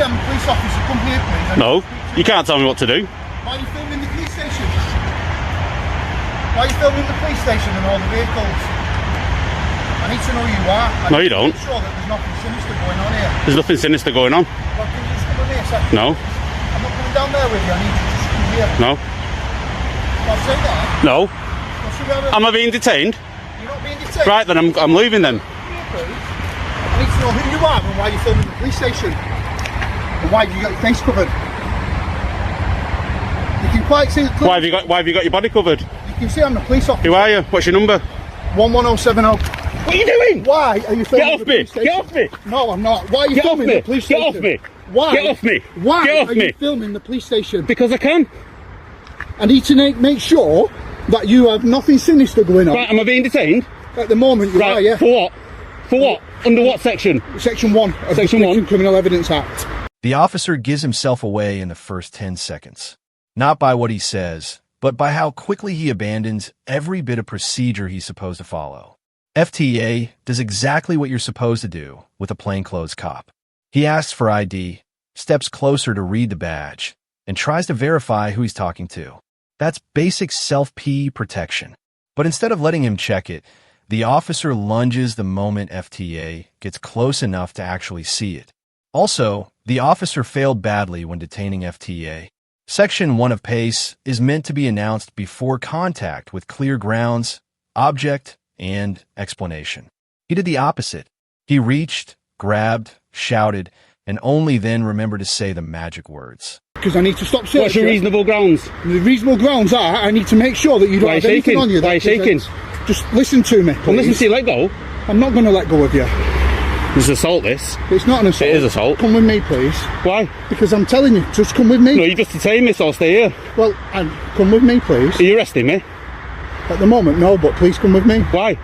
say I'm a police officer, come here please. No, you can't tell me what to do. Why are you filming the police station? Why are you filming the police station and all the vehicles? I need to know who you are. No, you don't. Make sure that there's nothing sinister going on here. There's nothing sinister going on. Well, can you just come with me a second? No. I'm not coming down there with you. I need you to just come here. No. I'll say that. No. Well, should we have a... Am I being detained? You're not being detained? Right, then I'm leaving then. I need to know who you are and why you're filming the police station. And why have you got your face covered? You can quite see it. Why have you got your body covered? You can see I'm the police officer. Who are you? What's your number? 11070. What are you doing? Why are you filming Get off the me! police station? Get off me! No, I'm not. Why are you Get off filming me! the police Get station? off me! Why? Get off me! Why Get off are me! you filming the police station? Because I can. I need to make sure that you have nothing sinister going on. Right, am I being detained? At the moment, you Right, are, yeah. for what? For what? Under what section? Section 1 of Section the 1? Criminal Evidence Act. The officer gives himself away in the first 10 seconds. Not by what he says, but by how quickly he abandons every bit of procedure he's supposed to follow. FTA does exactly what you're supposed to do with a plainclothes cop. He asks for ID, steps closer to read the badge, and tries to verify who he's talking to. That's basic self-P protection. But instead of letting him check it, the officer lunges the moment FTA gets close enough to actually see it. Also, the officer failed badly when detaining FTA. Section 1 of PACE is meant to be announced before contact with clear grounds, object, and explanation. He did the opposite. He reached, grabbed, shouted, and only then remembered to say the magic words. Because I need to stop searching. What's your reasonable grounds? The reasonable grounds are I need to make sure that you don't have anything on you. Why are you shaking? Just listen to me, please. Well, listen to you, let go. I'm not going to let go of you. This is assault, this. It's not an assault. It is assault. Come with me, please. Why? Because I'm telling you, just come with me. No, you just detained me, so I'll stay here. Well, come with me, please. Are you arresting me? At the moment, no, but please come with me. Why?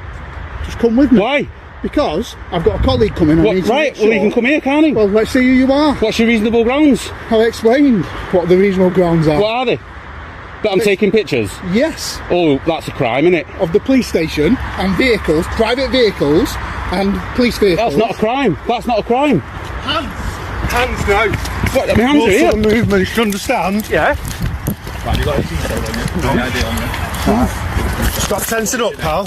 Just come with me. Why? Because I've got a colleague coming. What, right, well, he can come here, can't he? Well, let's see who you are. What's your reasonable grounds? I've explained what the reasonable grounds are. What are they? That I'm taking pictures? Yes. Oh, that's a crime, isn't it? Of the police station and vehicles, private vehicles and police vehicles. That's not a crime. That's not a crime. Hands now. What, my hands are here. Sort of movement, you understand? Yeah. Right, you got a detail on you. No. ID on you. Stop tensing up, pal.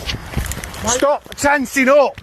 Stop tensing up.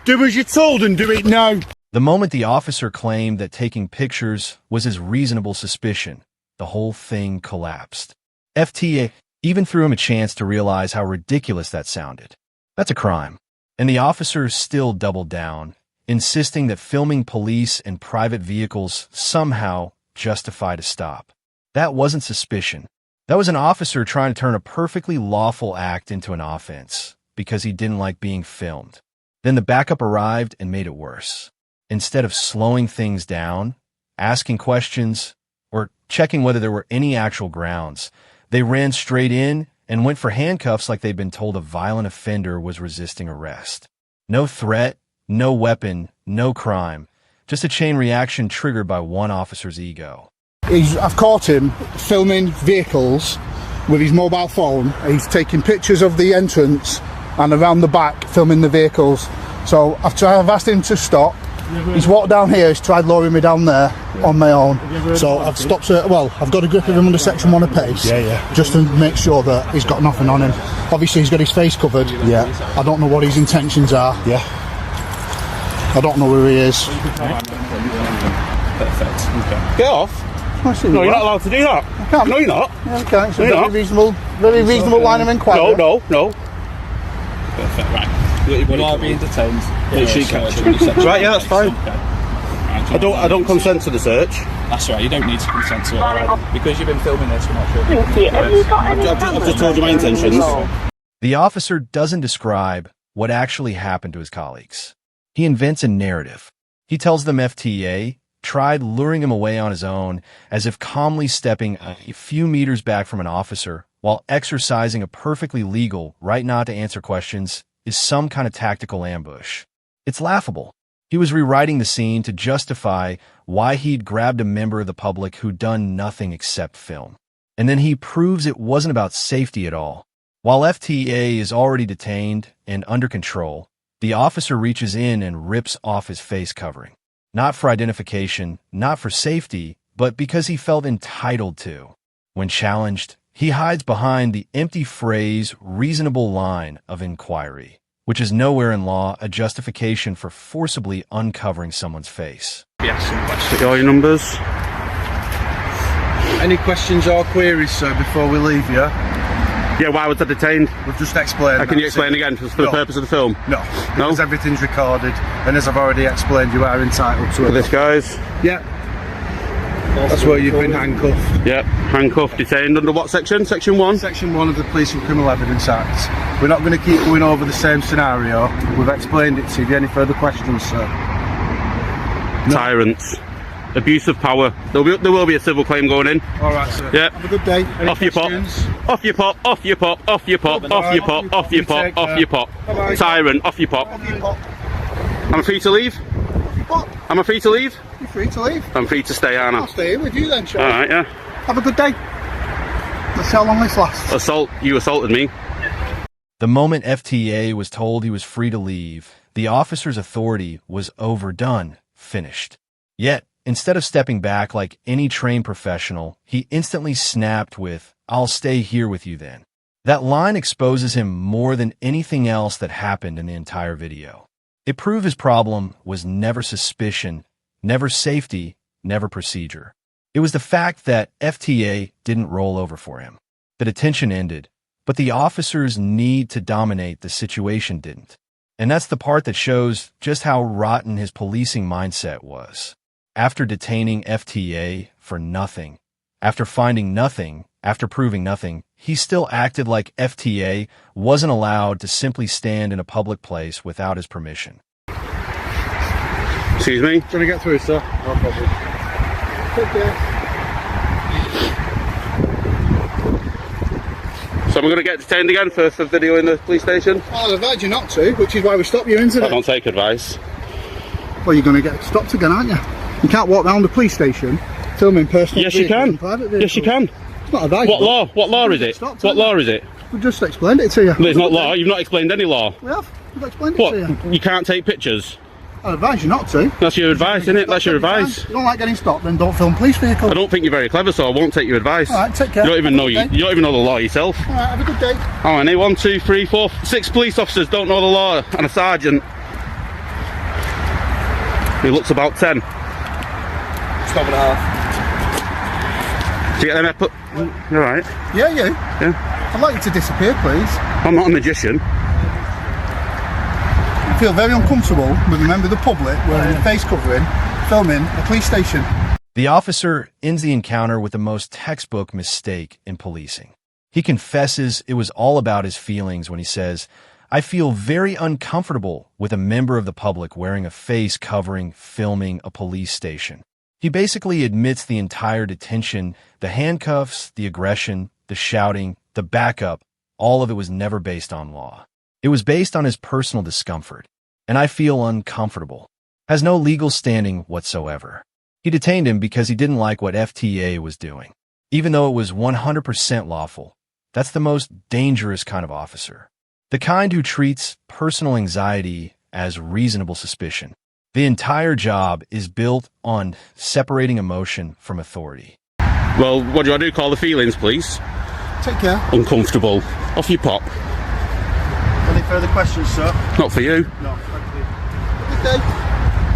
Do as you're told and do it now. The moment the officer claimed that taking pictures was his reasonable suspicion, the whole thing collapsed. FTA even threw him a chance to realize how ridiculous that sounded. That's a crime. And the officer still doubled down, insisting that filming police and private vehicles somehow justified a stop. That wasn't suspicion. That was an officer trying to turn a perfectly lawful act into an offense because he didn't like being filmed. Then the backup arrived and made it worse. Instead of slowing things down, asking questions, or checking whether there were any actual grounds, they ran straight in and went for handcuffs like they'd been told a violent offender was resisting arrest. No threat, no weapon, no crime, just a chain reaction triggered by one officer's ego. I've caught him filming vehicles with his mobile phone. He's taking pictures of the entrance and around the back filming the vehicles. So I've asked him to stop. He's walked down here, he's tried lowering me down there on my own. So I've stopped, I've got a grip of him under section 1 of PACE. Just to make sure that he's got nothing on him. Obviously he's got his face covered. I don't know what his intentions are. I don't know where he is. Perfect. Okay. Get off. No, you're not allowed to do that. I can't. No, you're not. Yeah, okay. It's a No, very reasonable line of inquiry. No. Perfect. Right. You are being detained. Right, yeah, that's fine. I don't consent to the search. That's right. You don't need to consent to it. Right? Because you've been filming this, we're not sure. I've just told you my intentions. The officer doesn't describe what actually happened to his colleagues. He invents a narrative. He tells them FTA tried luring him away on his own, as if calmly stepping a few meters back from an officer while exercising a perfectly legal right not to answer questions is some kind of tactical ambush. It's laughable. He was rewriting the scene to justify why he'd grabbed a member of the public who'd done nothing except film. And then he proves it wasn't about safety at all. While FTA is already detained and under control, the officer reaches in and rips off his face covering. Not for identification, not for safety, but because he felt entitled to. When challenged, he hides behind the empty phrase reasonable line of inquiry, which is nowhere in law a justification for forcibly uncovering someone's face. Yes, some questions. Take all your numbers. Any questions or queries, sir, before we leave you? Yeah, why was I detained? We've just explained. Can you explain again for the purpose of the film? No, because everything's recorded, and as I've already explained, you are entitled to it. This, guys? Yeah. That's where you've been handcuffed. Yep, handcuffed, detained under what section? Section 1? Section 1 of the Police and Criminal Evidence Act. We're not going to keep going over the same scenario. We've explained it to you. Have you any further questions, sir? No. Tyrants. Abuse of power. There will be a civil claim going in. Alright, sir. Yeah. Have a good day. Any off questions? You pop. Off you pop. Off you pop. Off you pop. Off you pop. Off you pop. Off you pop. Bye-bye. Tyrant. Off you pop. Off you pop. Am I free to leave? What? Am I free to leave? You're free to leave. I'm free to stay, aren't I? I'll stay here with you then, Charlie. Alright, yeah. Have a good day. Let's see how long this lasts. Assault. You assaulted me. The moment FTA was told he was free to leave, the officer's authority was overdone, finished. Yet, instead of stepping back like any trained professional, he instantly snapped with, "I'll stay here with you then." That line exposes him more than anything else that happened in the entire video. It proved his problem was never suspicion, never safety, never procedure. It was the fact that FTA didn't roll over for him. The detention ended, but the officer's need to dominate the situation didn't. And that's the part that shows just how rotten his policing mindset was. After detaining FTA for nothing, after finding nothing, after proving nothing, he still acted like FTA wasn't allowed to simply stand in a public place without his permission. Excuse me? Trying to get through, sir. No problem. Take care. So I'm going to get detained again for video in the police station? I'll advise you not to, which is why we stopped you, isn't I it? don't take advice. Well, you're going to get stopped again, aren't you? You can't walk round the police station filming personal Yes, you vehicles can. and private vehicles. Yes, you can. It's not advisable. What law? What law is it? Stopped, What law is it? We've just explained it to you. Well, it's not law. You've not explained any law. We have. We've explained What? it to you. You can't take pictures? I advise you not to. That's your advice, isn't it? That's your advice. If you don't like getting stopped, then don't film police vehicles. I don't think you're very clever, so I won't take your advice. All right, take care. You don't even know Have a good day. you don't even know the law yourself. All right, have a good day. Oh, and 1, 2, 3, 4, 6 police officers don't know the law, and a sergeant who looks about 10. 12.5. Do you get them? You're right. Yeah, you. Yeah. I'd like you to disappear, please. I'm not a magician. I feel very uncomfortable with a member of the public wearing a face covering, filming a police station. The officer ends the encounter with the most textbook mistake in policing. He confesses it was all about his feelings when he says, "I feel very uncomfortable with a member of the public wearing a face covering, filming a police station." He basically admits the entire detention, the handcuffs, the aggression, the shouting, the backup, all of it was never based on law. It was based on his personal discomfort, and "I feel uncomfortable" has no legal standing whatsoever. He detained him because he didn't like what FTA was doing. Even though it was 100% lawful, that's the most dangerous kind of officer. The kind who treats personal anxiety as reasonable suspicion. The entire job is built on separating emotion from authority. Well, what do you want to do? Call the feelings, please. Take care. Uncomfortable. Off you pop. Any further questions, sir? Not for you. No, thank you. Good day.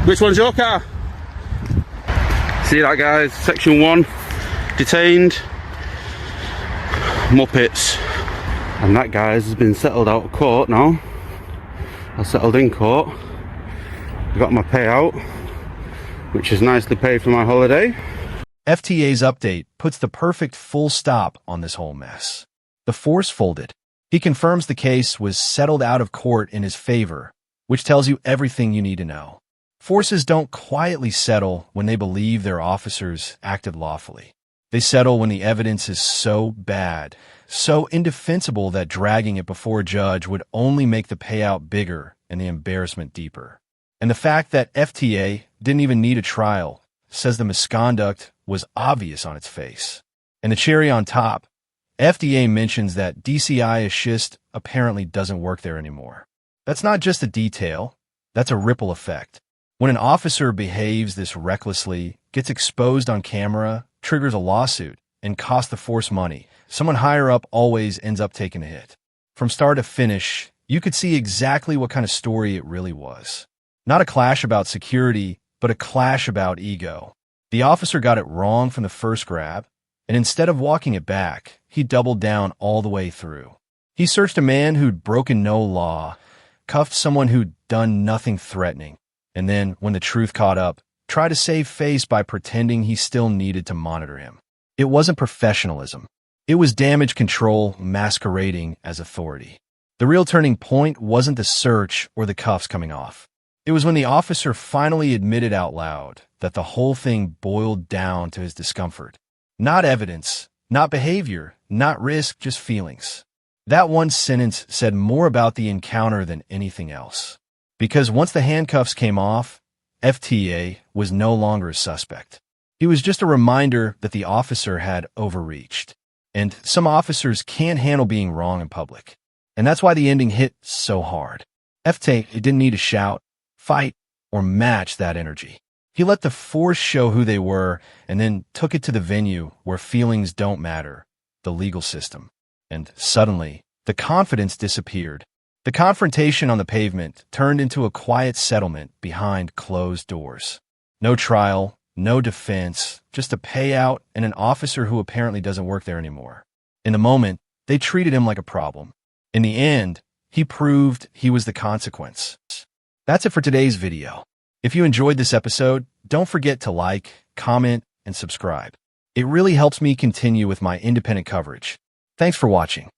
Which one's your car? See that, guys? Section 1. Detained. Muppets. And that, guys, has been settled out of court now. I settled in court. I got my payout, which is nicely paid for my holiday. FTA's update puts the perfect full stop on this whole mess. The force folded. He confirms the case was settled out of court in his favor, which tells you everything you need to know. Forces don't quietly settle when they believe their officers acted lawfully. They settle when the evidence is so bad, so indefensible that dragging it before a judge would only make the payout bigger and the embarrassment deeper. And the fact that FTA didn't even need a trial says the misconduct was obvious on its face. And the cherry on top, FDA mentions that DCI assist apparently doesn't work there anymore. That's not just a detail, that's a ripple effect. When an officer behaves this recklessly, gets exposed on camera, triggers a lawsuit, and costs the force money, someone higher up always ends up taking a hit. From start to finish, you could see exactly what kind of story it really was. Not a clash about security, but a clash about ego. The officer got it wrong from the first grab, and instead of walking it back, he doubled down all the way through. He searched a man who'd broken no law, cuffed someone who'd done nothing threatening, and then, when the truth caught up, tried to save face by pretending he still needed to monitor him. It wasn't professionalism. It was damage control masquerading as authority. The real turning point wasn't the search or the cuffs coming off. It was when the officer finally admitted out loud that the whole thing boiled down to his discomfort. Not evidence, not behavior, not risk, just feelings. That one sentence said more about the encounter than anything else. Because once the handcuffs came off, FTA was no longer a suspect. He was just a reminder that the officer had overreached. And some officers can't handle being wrong in public. And that's why the ending hit so hard. FTA didn't need to shout, fight, or match that energy. He let the force show who they were and then took it to the venue where feelings don't matter, the legal system. And suddenly, the confidence disappeared. The confrontation on the pavement turned into a quiet settlement behind closed doors. No trial, no defense, just a payout and an officer who apparently doesn't work there anymore. In the moment, they treated him like a problem. In the end, he proved he was the consequence. That's it for today's video. If you enjoyed this episode, don't forget to like, comment, and subscribe. It really helps me continue with my independent coverage. Thanks for watching.